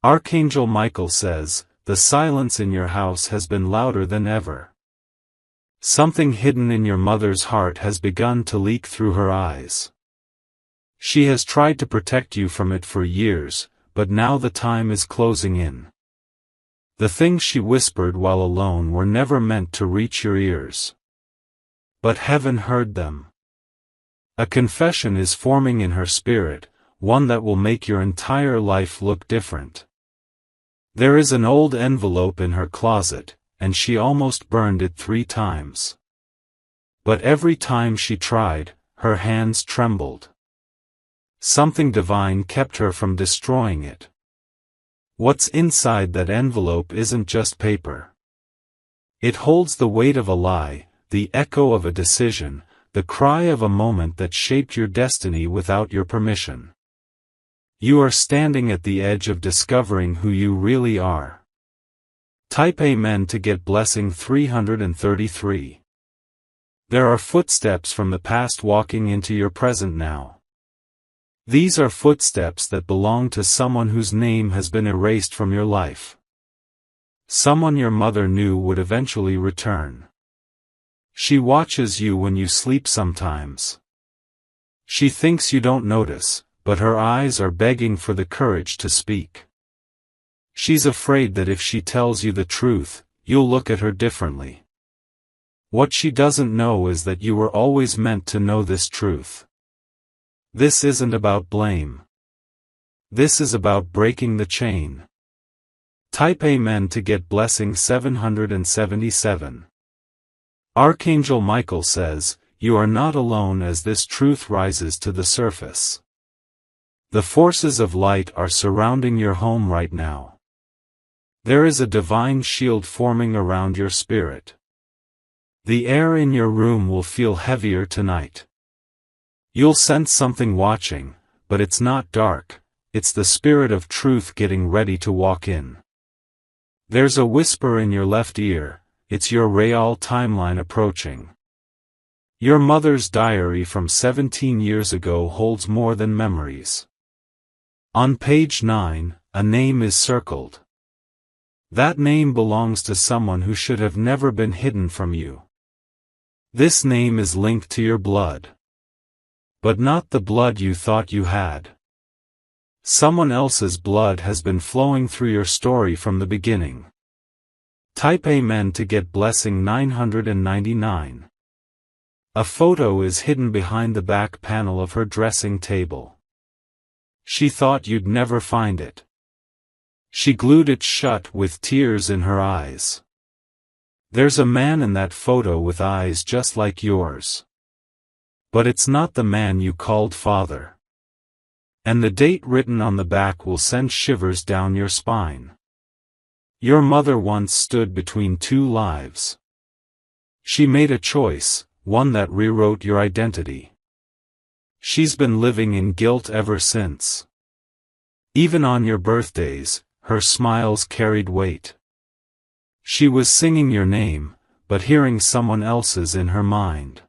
Archangel Michael says, the silence in your house has been louder than ever. Something hidden in your mother's heart has begun to leak through her eyes. She has tried to protect you from it for years, but now the time is closing in. The things she whispered while alone were never meant to reach your ears. But heaven heard them. A confession is forming in her spirit, one that will make your entire life look different. There is an old envelope in her closet, and she almost burned it 3 times. But every time she tried, her hands trembled. Something divine kept her from destroying it. What's inside that envelope isn't just paper. It holds the weight of a lie, the echo of a decision, the cry of a moment that shaped your destiny without your permission. You are standing at the edge of discovering who you really are. Type Amen to get blessing 333. There are footsteps from the past walking into your present now. These are footsteps that belong to someone whose name has been erased from your life. Someone your mother knew would eventually return. She watches you when you sleep sometimes. She thinks you don't notice, but her eyes are begging for the courage to speak. She's afraid that if she tells you the truth, you'll look at her differently. What she doesn't know is that you were always meant to know this truth. This isn't about blame. This is about breaking the chain. Type Amen to get blessing 777. Archangel Michael says, you are not alone as this truth rises to the surface. The forces of light are surrounding your home right now. There is a divine shield forming around your spirit. The air in your room will feel heavier tonight. You'll sense something watching, but it's not dark, it's the spirit of truth getting ready to walk in. There's a whisper in your left ear, it's your real timeline approaching. Your mother's diary from 17 years ago holds more than memories. On page 9, a name is circled. That name belongs to someone who should have never been hidden from you. This name is linked to your blood. But not the blood you thought you had. Someone else's blood has been flowing through your story from the beginning. Type Amen to get blessing 999. A photo is hidden behind the back panel of her dressing table. She thought you'd never find it. She glued it shut with tears in her eyes. There's a man in that photo with eyes just like yours. But it's not the man you called father. And the date written on the back will send shivers down your spine. Your mother once stood between 2 lives. She made a choice, one that rewrote your identity. She's been living in guilt ever since. Even on your birthdays, her smiles carried weight. She was singing your name, but hearing someone else's in her mind.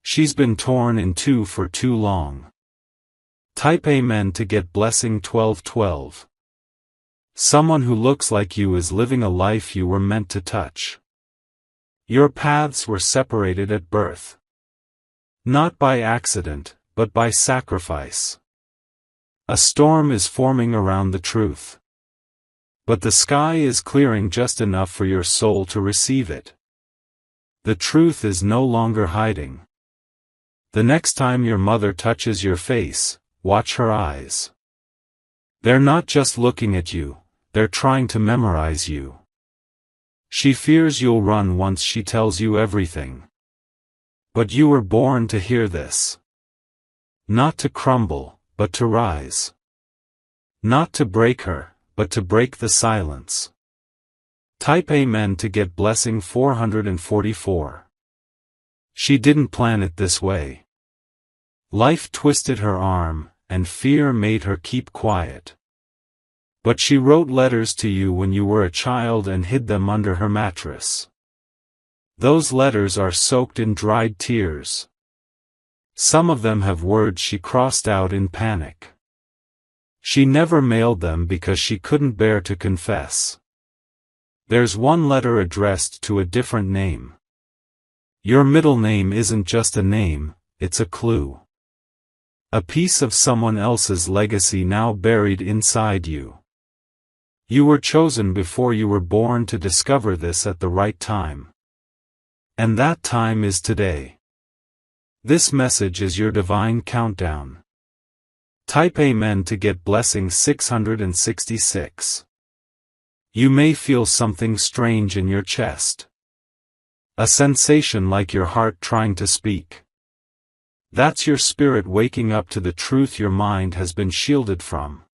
She's been torn in 2 for too long. Type Amen to get blessing 1212. Someone who looks like you is living a life you were meant to touch. Your paths were separated at birth. Not by accident, but by sacrifice. A storm is forming around the truth. But the sky is clearing just enough for your soul to receive it. The truth is no longer hiding. The next time your mother touches your face, watch her eyes. They're not just looking at you, they're trying to memorize you. She fears you'll run once she tells you everything. But you were born to hear this. Not to crumble, but to rise. Not to break her, but to break the silence. Type Amen to get blessing 444. She didn't plan it this way. Life twisted her arm, and fear made her keep quiet. But she wrote letters to you when you were a child and hid them under her mattress. Those letters are soaked in dried tears. Some of them have words she crossed out in panic. She never mailed them because she couldn't bear to confess. There's one letter addressed to a different name. Your middle name isn't just a name, it's a clue. A piece of someone else's legacy now buried inside you. You were chosen before you were born to discover this at the right time. And that time is today. This message is your divine countdown. Type Amen to get blessing 666. You may feel something strange in your chest. A sensation like your heart trying to speak. That's your spirit waking up to the truth your mind has been shielded from.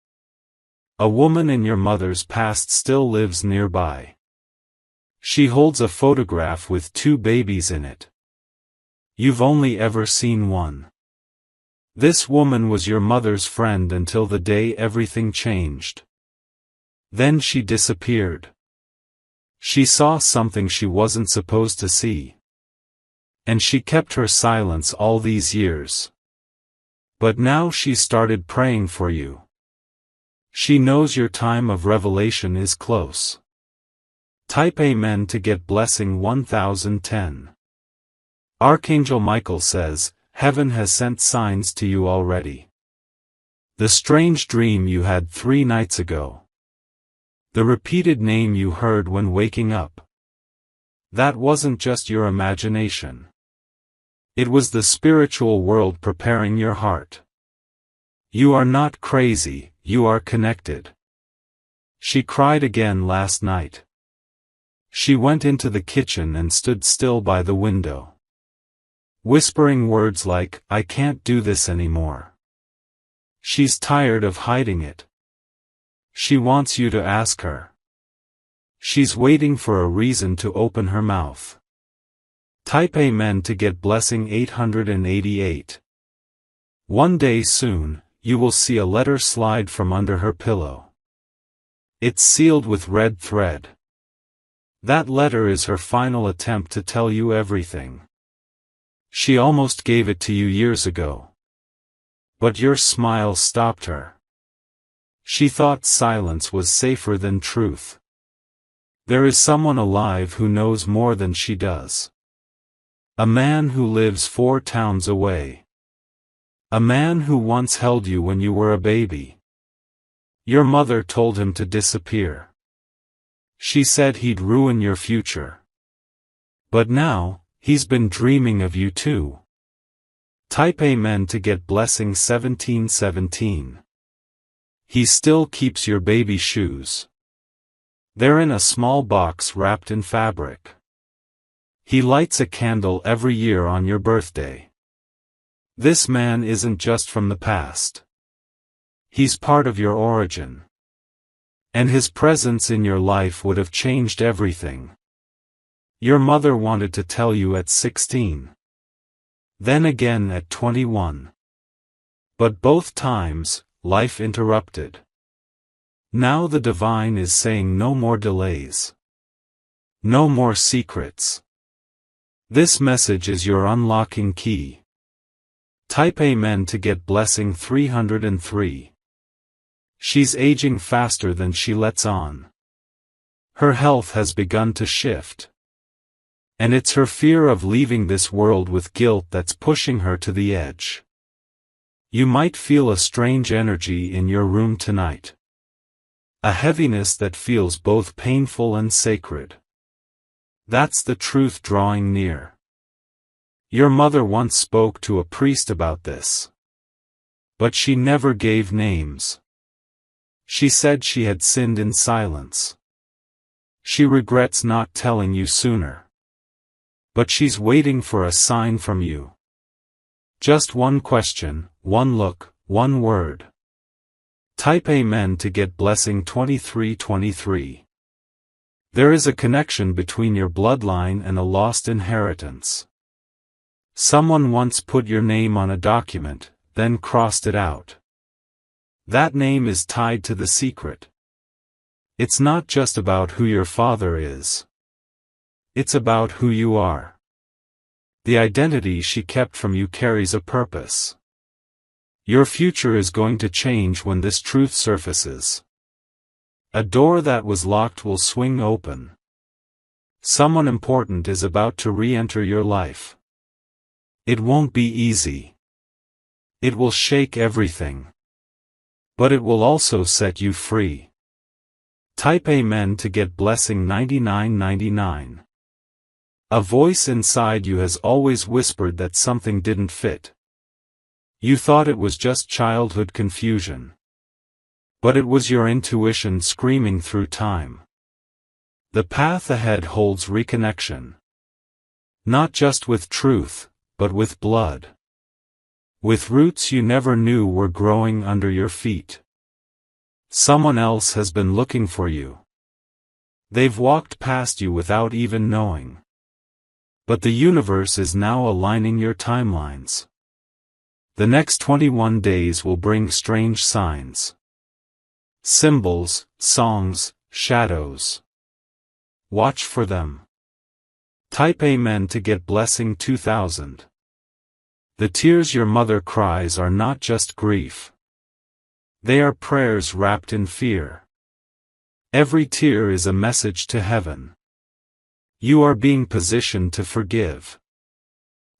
A woman in your mother's past still lives nearby. She holds a photograph with 2 babies in it. You've only ever seen one. This woman was your mother's friend until the day everything changed. Then she disappeared. She saw something she wasn't supposed to see. And she kept her silence all these years. But now she started praying for you. She knows your time of revelation is close. Type Amen to get blessing 1010. Archangel Michael says, Heaven has sent signs to you already. The strange dream you had 3 nights ago. The repeated name you heard when waking up. That wasn't just your imagination. It was the spiritual world preparing your heart. You are not crazy, you are connected. She cried again last night. She went into the kitchen and stood still by the window, whispering words like, I can't do this anymore. She's tired of hiding it. She wants you to ask her. She's waiting for a reason to open her mouth. Type Amen to get blessing 888. One day soon, you will see a letter slide from under her pillow. It's sealed with red thread. That letter is her final attempt to tell you everything. She almost gave it to you years ago. But your smile stopped her. She thought silence was safer than truth. There is someone alive who knows more than she does. A man who lives 4 towns away. A man who once held you when you were a baby. Your mother told him to disappear. She said he'd ruin your future. But now, he's been dreaming of you too. Type Amen to get blessing 1717. He still keeps your baby shoes. They're in a small box wrapped in fabric. He lights a candle every year on your birthday. This man isn't just from the past. He's part of your origin. And his presence in your life would have changed everything. Your mother wanted to tell you at 16. Then again at 21. But both times, life interrupted. Now the divine is saying no more delays. No more secrets. This message is your unlocking key. Type Amen to get blessing 303. She's aging faster than she lets on. Her health has begun to shift. And it's her fear of leaving this world with guilt that's pushing her to the edge. You might feel a strange energy in your room tonight. A heaviness that feels both painful and sacred. That's the truth drawing near. Your mother once spoke to a priest about this. But she never gave names. She said she had sinned in silence. She regrets not telling you sooner. But she's waiting for a sign from you. Just one question, one look, one word. Type Amen to get blessing 2323. There is a connection between your bloodline and a lost inheritance. Someone once put your name on a document, then crossed it out. That name is tied to the secret. It's not just about who your father is. It's about who you are. The identity she kept from you carries a purpose. Your future is going to change when this truth surfaces. A door that was locked will swing open. Someone important is about to re-enter your life. It won't be easy. It will shake everything. But it will also set you free. Type Amen to get blessing 9999. A voice inside you has always whispered that something didn't fit. You thought it was just childhood confusion. But it was your intuition screaming through time. The path ahead holds reconnection. Not just with truth, but with blood. With roots you never knew were growing under your feet. Someone else has been looking for you. They've walked past you without even knowing. But the universe is now aligning your timelines. The next 21 days will bring strange signs. Symbols, songs, shadows. Watch for them. Type Amen to get blessing 2000. The tears your mother cries are not just grief. They are prayers wrapped in fear. Every tear is a message to heaven. You are being positioned to forgive.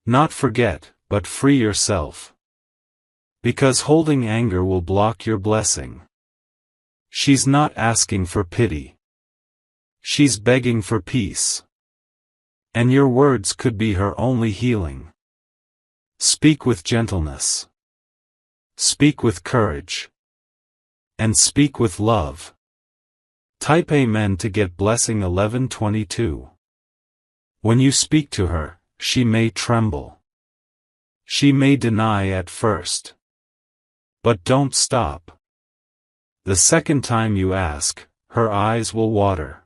Not forget, but free yourself. Because holding anger will block your blessing. She's not asking for pity. She's begging for peace. And your words could be her only healing. Speak with gentleness. Speak with courage. And speak with love. Type Amen to get blessing 1122. When you speak to her, she may tremble. She may deny at first. But don't stop. The second time you ask, her eyes will water.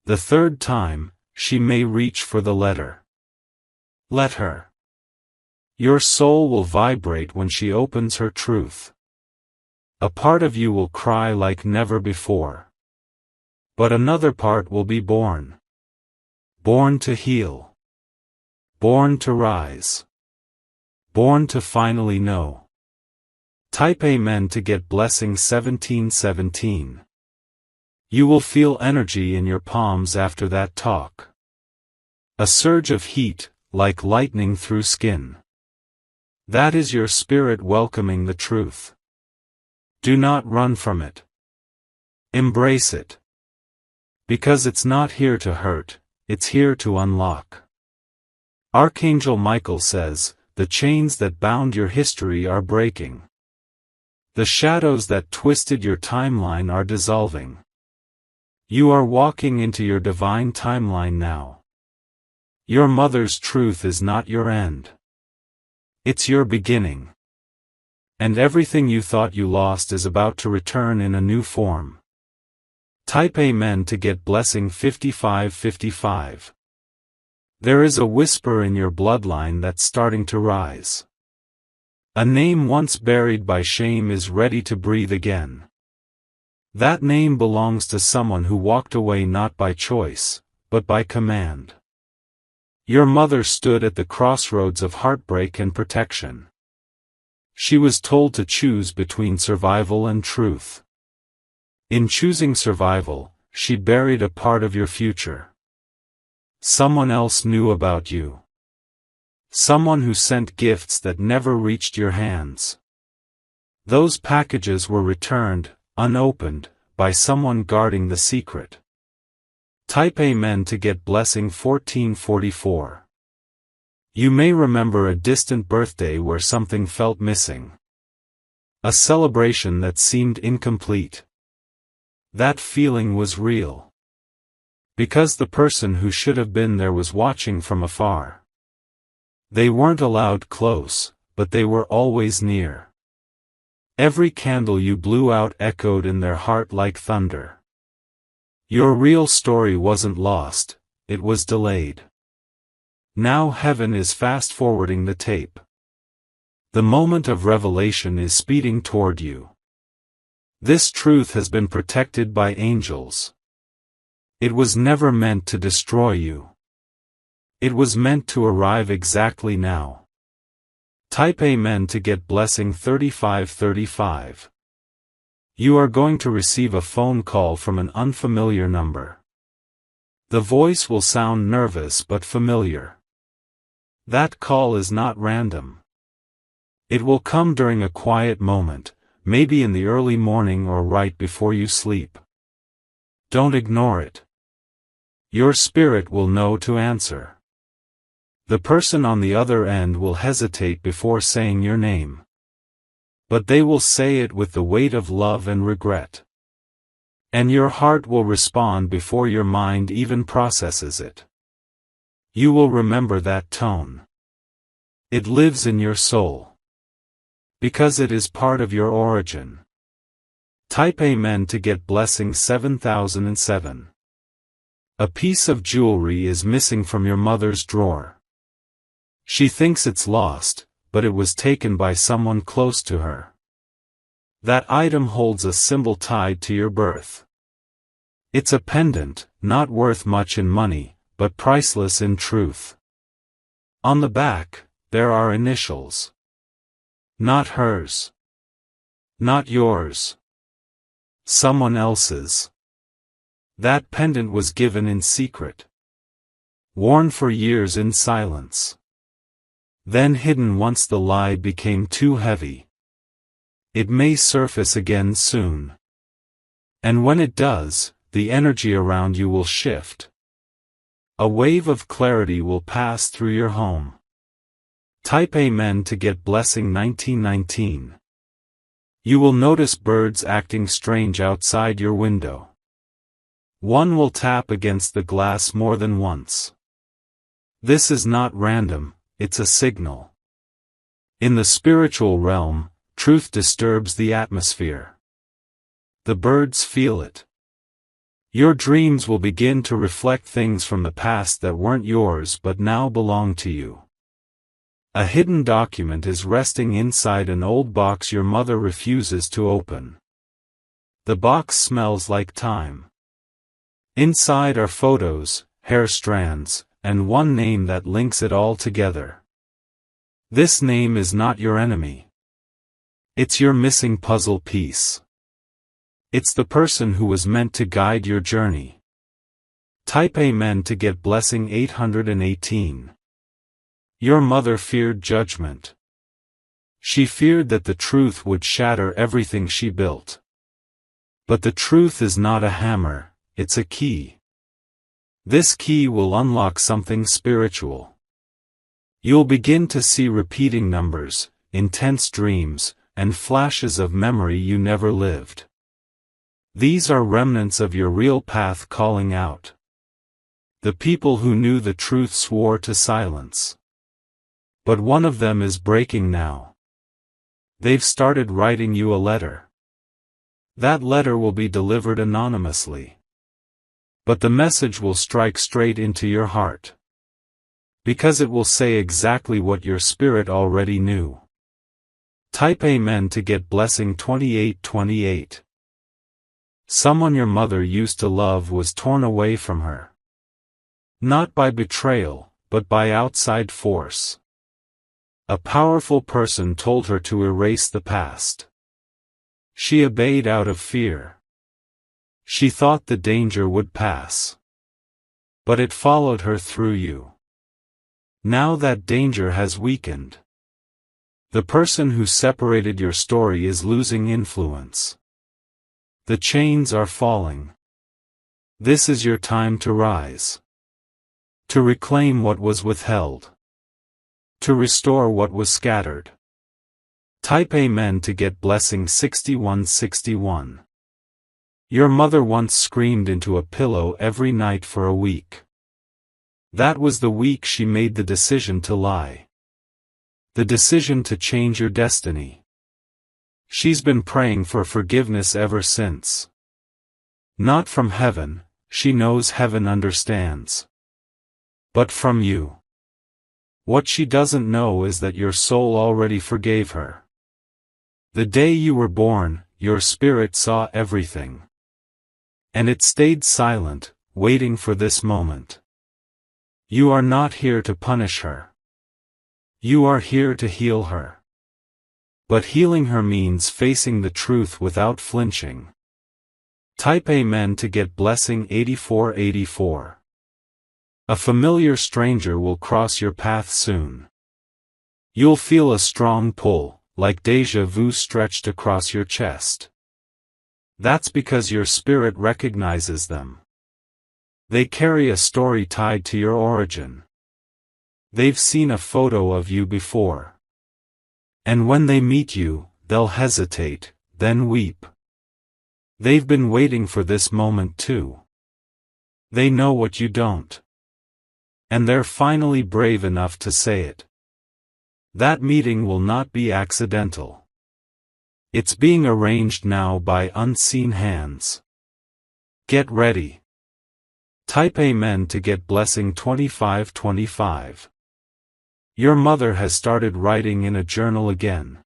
The third time, she may reach for the letter. Let her. Your soul will vibrate when she opens her truth. A part of you will cry like never before. But another part will be born. Born to heal. Born to rise. Born to finally know. Type Amen to get blessing 1717. You will feel energy in your palms after that talk. A surge of heat, like lightning through skin. That is your spirit welcoming the truth. Do not run from it. Embrace it. Because it's not here to hurt, it's here to unlock. Archangel Michael says, the chains that bound your history are breaking. The shadows that twisted your timeline are dissolving. You are walking into your divine timeline now. Your mother's truth is not your end. It's your beginning. And everything you thought you lost is about to return in a new form. Type Amen to get blessing 5555. There is a whisper in your bloodline that's starting to rise. A name once buried by shame is ready to breathe again. That name belongs to someone who walked away not by choice, but by command. Your mother stood at the crossroads of heartbreak and protection. She was told to choose between survival and truth. In choosing survival, she buried a part of your future. Someone else knew about you. Someone who sent gifts that never reached your hands. Those packages were returned, unopened, by someone guarding the secret. Type Amen to get blessing 1444. You may remember a distant birthday where something felt missing. A celebration that seemed incomplete. That feeling was real. Because the person who should have been there was watching from afar. They weren't allowed close, but they were always near. Every candle you blew out echoed in their heart like thunder. Your real story wasn't lost, it was delayed. Now heaven is fast-forwarding the tape. The moment of revelation is speeding toward you. This truth has been protected by angels. It was never meant to destroy you. It was meant to arrive exactly now. Type Amen to get blessing 3535. You are going to receive a phone call from an unfamiliar number. The voice will sound nervous but familiar. That call is not random. It will come during a quiet moment, maybe in the early morning or right before you sleep. Don't ignore it. Your spirit will know to answer. The person on the other end will hesitate before saying your name. But they will say it with the weight of love and regret. And your heart will respond before your mind even processes it. You will remember that tone. It lives in your soul. Because it is part of your origin. Type Amen to get blessing 7007. A piece of jewelry is missing from your mother's drawer. She thinks it's lost, but it was taken by someone close to her. That item holds a symbol tied to your birth. It's a pendant, not worth much in money, but priceless in truth. On the back, there are initials. Not hers. Not yours. Someone else's. That pendant was given in secret. Worn for years in silence. Then hidden once the lie became too heavy. It may surface again soon. And when it does, the energy around you will shift. A wave of clarity will pass through your home. Type Amen to get blessing 1919. You will notice birds acting strange outside your window. One will tap against the glass more than once. This is not random. It's a signal. In the spiritual realm, truth disturbs the atmosphere. The birds feel it. Your dreams will begin to reflect things from the past that weren't yours but now belong to you. A hidden document is resting inside an old box your mother refuses to open. The box smells like time. Inside are photos, hair strands, and one name that links it all together. This name is not your enemy. It's your missing puzzle piece. It's the person who was meant to guide your journey. Type Amen to get blessing 818. Your mother feared judgment. She feared that the truth would shatter everything she built. But the truth is not a hammer, it's a key. This key will unlock something spiritual. You'll begin to see repeating numbers, intense dreams, and flashes of memory you never lived. These are remnants of your real path calling out. The people who knew the truth swore to silence. But one of them is breaking now. They've started writing you a letter. That letter will be delivered anonymously. But the message will strike straight into your heart. Because it will say exactly what your spirit already knew. Type Amen to get blessing 2828. Someone your mother used to love was torn away from her. Not by betrayal, but by outside force. A powerful person told her to erase the past. She obeyed out of fear. She thought the danger would pass. But it followed her through you. Now that danger has weakened. The person who separated your story is losing influence. The chains are falling. This is your time to rise. To reclaim what was withheld. To restore what was scattered. Type Amen to get blessing 6161. Your mother once screamed into a pillow every night for a week. That was the week she made the decision to lie. The decision to change your destiny. She's been praying for forgiveness ever since. Not from heaven, she knows heaven understands. But from you. What she doesn't know is that your soul already forgave her. The day you were born, your spirit saw everything. And it stayed silent, waiting for this moment. You are not here to punish her. You are here to heal her. But healing her means facing the truth without flinching. Type Amen to get blessing 8484. A familiar stranger will cross your path soon. You'll feel a strong pull, like déjà vu stretched across your chest. That's because your spirit recognizes them. They carry a story tied to your origin. They've seen a photo of you before. And when they meet you, they'll hesitate, then weep. They've been waiting for this moment too. They know what you don't. And they're finally brave enough to say it. That meeting will not be accidental. It's being arranged now by unseen hands. Get ready. Type Amen to get blessing 2525. Your mother has started writing in a journal again.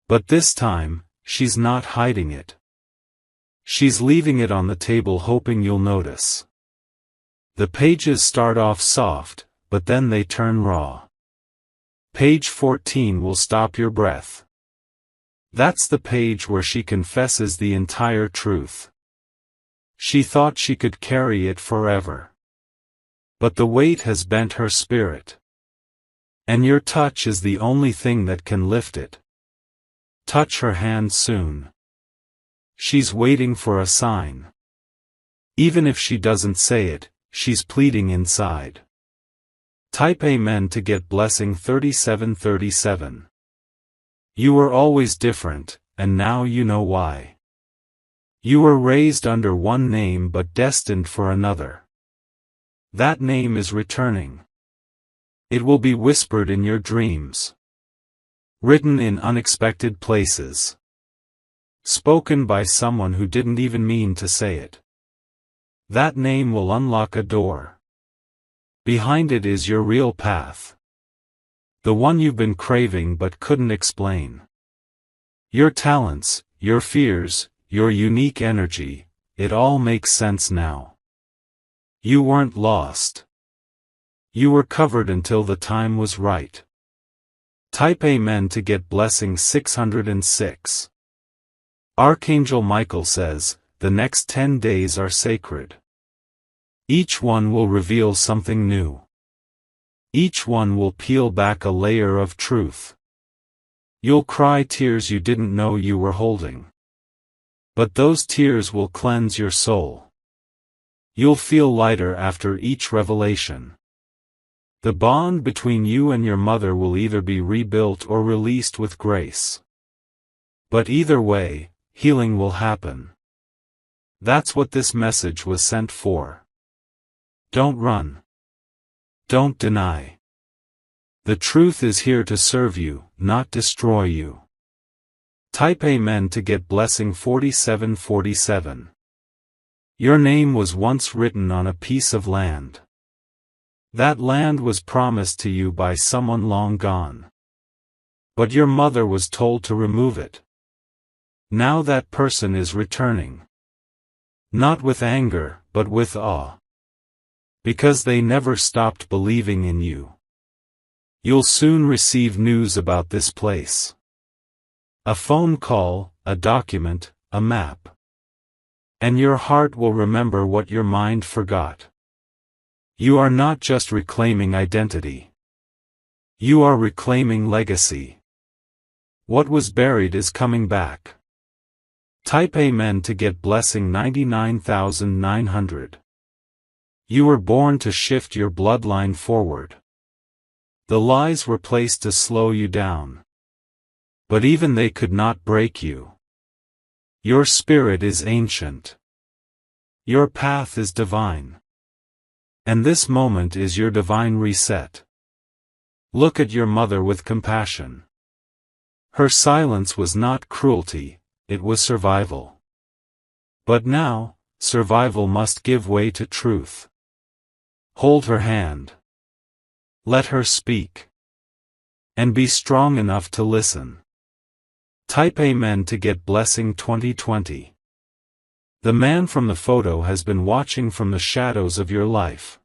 But this time, she's not hiding it. She's leaving it on the table hoping you'll notice. The pages start off soft, but then they turn raw. Page 14 will stop your breath. That's the page where she confesses the entire truth. She thought she could carry it forever. But the weight has bent her spirit. And your touch is the only thing that can lift it. Touch her hand soon. She's waiting for a sign. Even if she doesn't say it, she's pleading inside. Type Amen to get blessing 3737. You were always different, and now you know why. You were raised under one name but destined for another. That name is returning. It will be whispered in your dreams. Written in unexpected places. Spoken by someone who didn't even mean to say it. That name will unlock a door. Behind it is your real path. The one you've been craving but couldn't explain. Your talents, your fears, your unique energy, it all makes sense now. You weren't lost. You were covered until the time was right. Type Amen to get blessing 606. Archangel Michael says, the next 10 days are sacred. Each one will reveal something new. Each one will peel back a layer of truth. You'll cry tears you didn't know you were holding. But those tears will cleanse your soul. You'll feel lighter after each revelation. The bond between you and your mother will either be rebuilt or released with grace. But either way, healing will happen. That's what this message was sent for. Don't run. Don't deny. The truth is here to serve you, not destroy you. Type Amen to get blessing 4747. Your name was once written on a piece of land. That land was promised to you by someone long gone. But your mother was told to remove it. Now that person is returning. Not with anger, but with awe. Because they never stopped believing in you. You'll soon receive news about this place. A phone call, a document, a map. And your heart will remember what your mind forgot. You are not just reclaiming identity. You are reclaiming legacy. What was buried is coming back. Type Amen to get blessing 99,900. You were born to shift your bloodline forward. The lies were placed to slow you down. But even they could not break you. Your spirit is ancient. Your path is divine. And this moment is your divine reset. Look at your mother with compassion. Her silence was not cruelty, it was survival. But now, survival must give way to truth. Hold her hand. Let her speak. And be strong enough to listen. Type Amen to get blessing 2020. The man from the photo has been watching from the shadows of your life.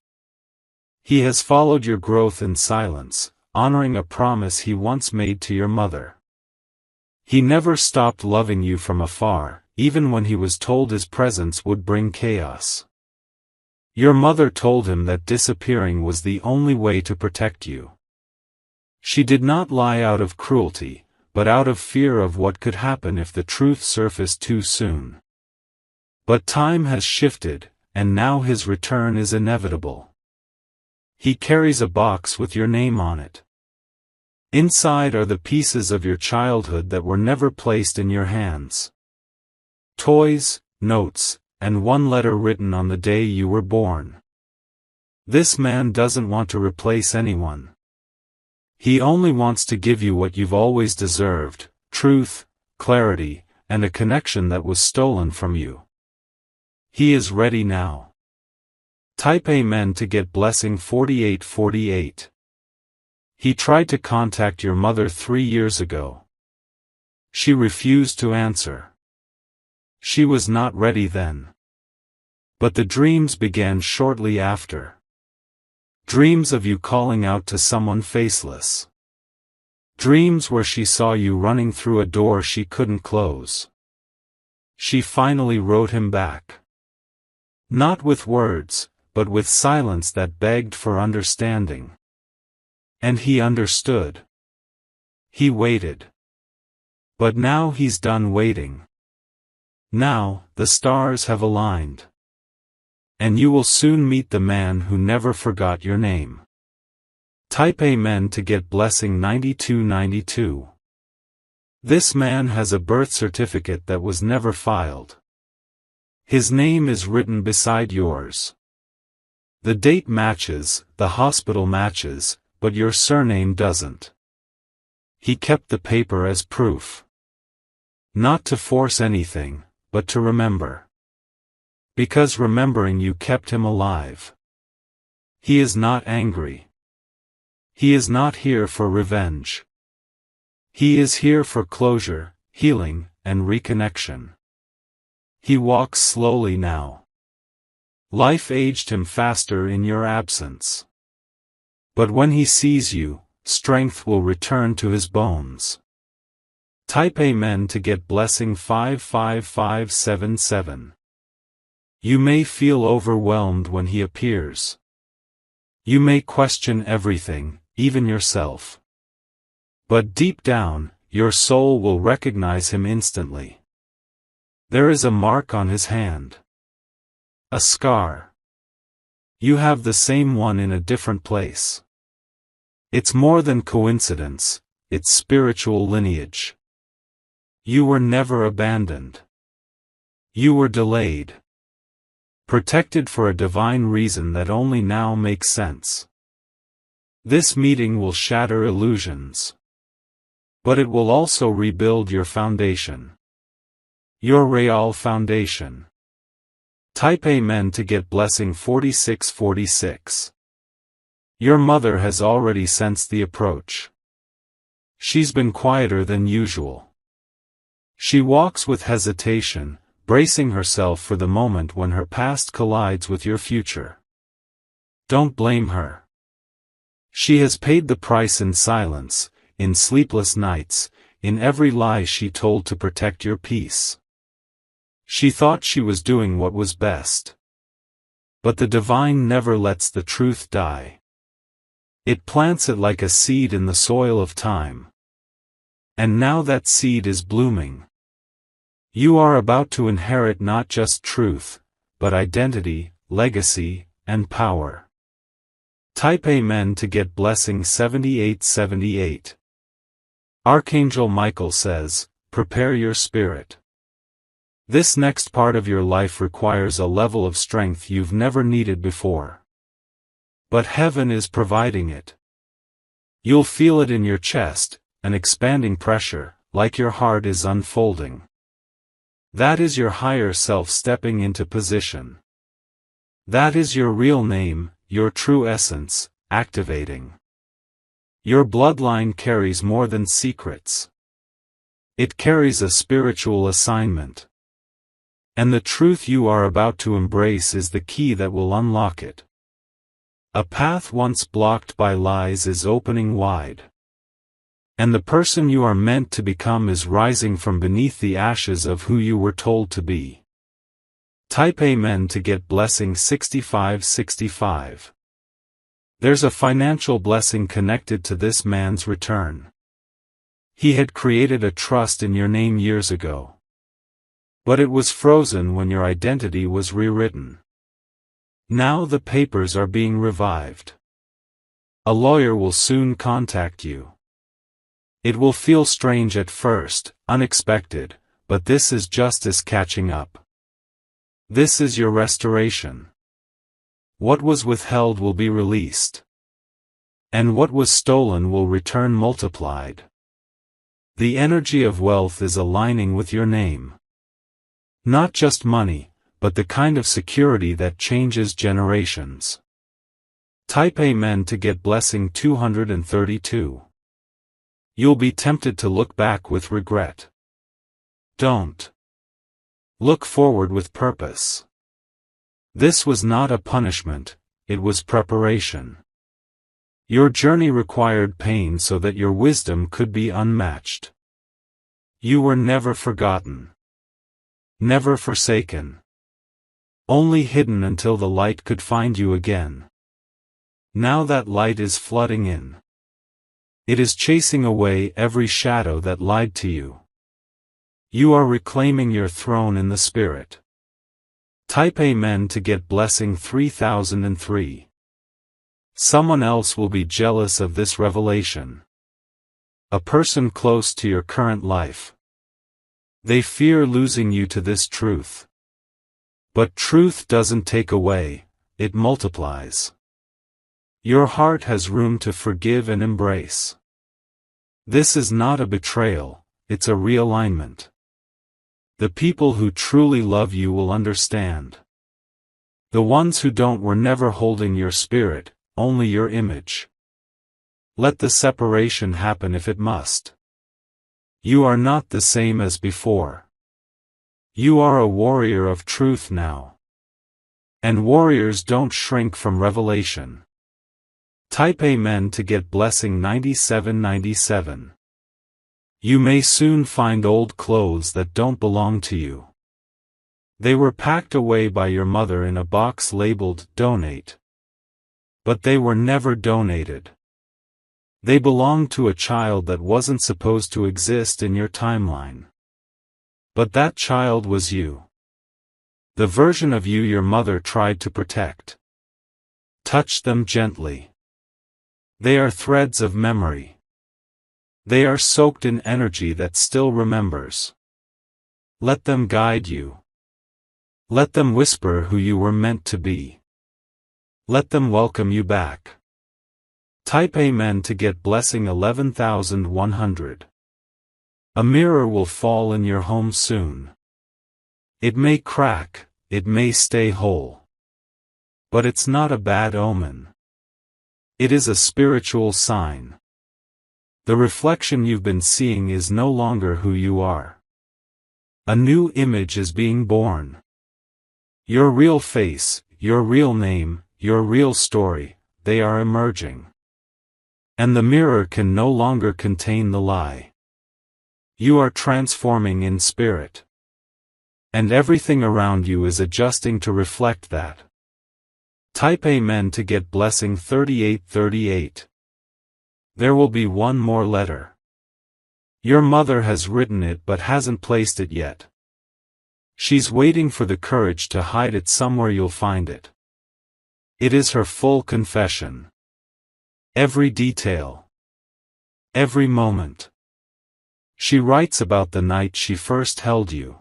He has followed your growth in silence, honoring a promise he once made to your mother. He never stopped loving you from afar, even when he was told his presence would bring chaos. Your mother told him that disappearing was the only way to protect you. She did not lie out of cruelty, but out of fear of what could happen if the truth surfaced too soon. But time has shifted, and now his return is inevitable. He carries a box with your name on it. Inside are the pieces of your childhood that were never placed in your hands. Toys, notes, and one letter written on the day you were born. This man doesn't want to replace anyone. He only wants to give you what you've always deserved: truth, clarity, and a connection that was stolen from you. He is ready now. Type Amen to get blessing 4848. He tried to contact your mother 3 years ago. She refused to answer. She was not ready then. But the dreams began shortly after. Dreams of you calling out to someone faceless. Dreams where she saw you running through a door she couldn't close. She finally wrote him back. Not with words, but with silence that begged for understanding. And he understood. He waited. But now he's done waiting. Now, the stars have aligned. And you will soon meet the man who never forgot your name. Type Amen to get blessing 9292. This man has a birth certificate that was never filed. His name is written beside yours. The date matches, the hospital matches, but your surname doesn't. He kept the paper as proof. Not to force anything, but to remember. Because remembering you kept him alive. He is not angry. He is not here for revenge. He is here for closure, healing, and reconnection. He walks slowly now. Life aged him faster in your absence. But when he sees you, strength will return to his bones. Type Amen to get blessing 55577. You may feel overwhelmed when he appears. You may question everything, even yourself. But deep down, your soul will recognize him instantly. There is a mark on his hand. A scar. You have the same one in a different place. It's more than coincidence, it's spiritual lineage. You were never abandoned. You were delayed. Protected for a divine reason that only now makes sense. This meeting will shatter illusions. But it will also rebuild your foundation. Your real foundation. Type Amen to get blessing 4646. Your mother has already sensed the approach. She's been quieter than usual. She walks with hesitation, bracing herself for the moment when her past collides with your future. Don't blame her. She has paid the price in silence, in sleepless nights, in every lie she told to protect your peace. She thought she was doing what was best. But the divine never lets the truth die. It plants it like a seed in the soil of time. And now that seed is blooming. You are about to inherit not just truth, but identity, legacy, and power. Type Amen to get blessing 7878. Archangel Michael says, prepare your spirit. This next part of your life requires a level of strength you've never needed before. But heaven is providing it. You'll feel it in your chest, an expanding pressure, like your heart is unfolding. That is your higher self stepping into position. That is your real name, your true essence, activating. Your bloodline carries more than secrets. It carries a spiritual assignment. And the truth you are about to embrace is the key that will unlock it. A path once blocked by lies is opening wide. And the person you are meant to become is rising from beneath the ashes of who you were told to be. Type Amen to get blessing 6565. There's a financial blessing connected to this man's return. He had created a trust in your name years ago. But it was frozen when your identity was rewritten. Now the papers are being revived. A lawyer will soon contact you. It will feel strange at first, unexpected, but this is justice catching up. This is your restoration. What was withheld will be released. And what was stolen will return multiplied. The energy of wealth is aligning with your name. Not just money, but the kind of security that changes generations. Type Amen to get blessing 232. You'll be tempted to look back with regret. Don't. Look forward with purpose. This was not a punishment, it was preparation. Your journey required pain so that your wisdom could be unmatched. You were never forgotten. Never forsaken. Only hidden until the light could find you again. Now that light is flooding in. It is chasing away every shadow that lied to you. You are reclaiming your throne in the Spirit. Type Amen to get blessing 3003. Someone else will be jealous of this revelation. A person close to your current life. They fear losing you to this truth. But truth doesn't take away, it multiplies. Your heart has room to forgive and embrace. This is not a betrayal, it's a realignment. The people who truly love you will understand. The ones who don't were never holding your spirit, only your image. Let the separation happen if it must. You are not the same as before. You are a warrior of truth now. And warriors don't shrink from revelation. Type Amen to get blessing 9797. You may soon find old clothes that don't belong to you. They were packed away by your mother in a box labeled "Donate." But they were never donated. They belonged to a child that wasn't supposed to exist in your timeline. But that child was you. The version of you your mother tried to protect. Touch them gently. They are threads of memory. They are soaked in energy that still remembers. Let them guide you. Let them whisper who you were meant to be. Let them welcome you back. Type Amen to get blessing 11100. A mirror will fall in your home soon. It may crack, it may stay whole. But it's not a bad omen. It is a spiritual sign. The reflection you've been seeing is no longer who you are. A new image is being born. Your real face, your real name, your real story, they are emerging. And the mirror can no longer contain the lie. You are transforming in spirit. And everything around you is adjusting to reflect that. Type Amen to get blessing 3838. There will be one more letter. Your mother has written it but hasn't placed it yet. She's waiting for the courage to hide it somewhere you'll find it. It is her full confession. Every detail. Every moment. She writes about the night she first held you.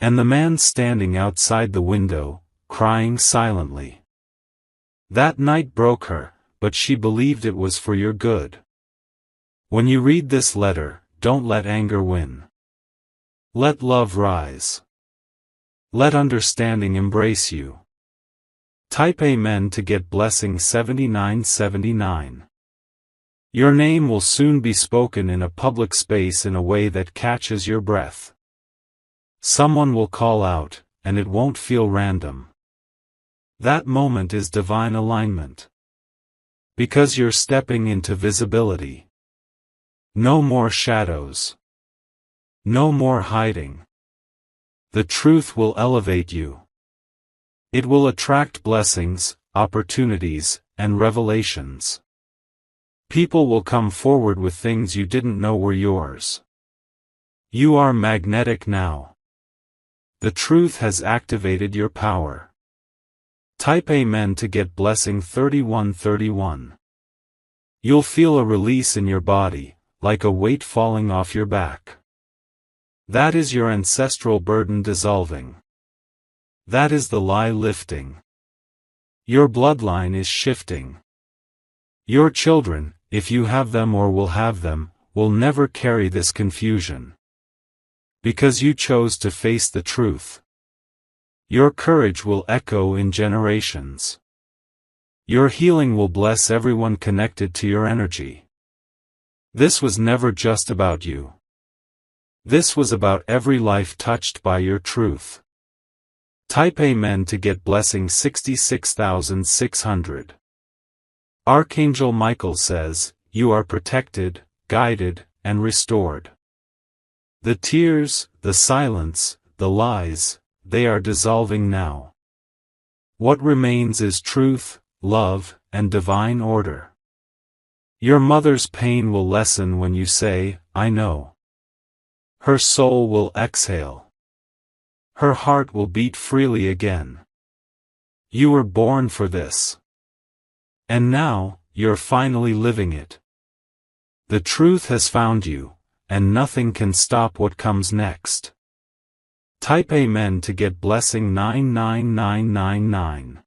And the man standing outside the window, crying silently. That night broke her, but she believed it was for your good. When you read this letter, don't let anger win. Let love rise. Let understanding embrace you. Type Amen to get blessing 7979. Your name will soon be spoken in a public space in a way that catches your breath. Someone will call out, and it won't feel random. That moment is divine alignment. Because you're stepping into visibility. No more shadows. No more hiding. The truth will elevate you. It will attract blessings, opportunities, and revelations. People will come forward with things you didn't know were yours. You are magnetic now. The truth has activated your power. Type Amen to get blessing 3131. You'll feel a release in your body, like a weight falling off your back. That is your ancestral burden dissolving. That is the lie lifting. Your bloodline is shifting. Your children, if you have them or will have them, will never carry this confusion. Because you chose to face the truth. Your courage will echo in generations. Your healing will bless everyone connected to your energy. This was never just about you. This was about every life touched by your truth. Type Amen to get blessing 66,600. Archangel Michael says, you are protected, guided, and restored. The tears, the silence, the lies, they are dissolving now. What remains is truth, love, and divine order. Your mother's pain will lessen when you say, I know. Her soul will exhale. Her heart will beat freely again. You were born for this. And now, you're finally living it. The truth has found you, and nothing can stop what comes next. Type Amen to get blessing 99999.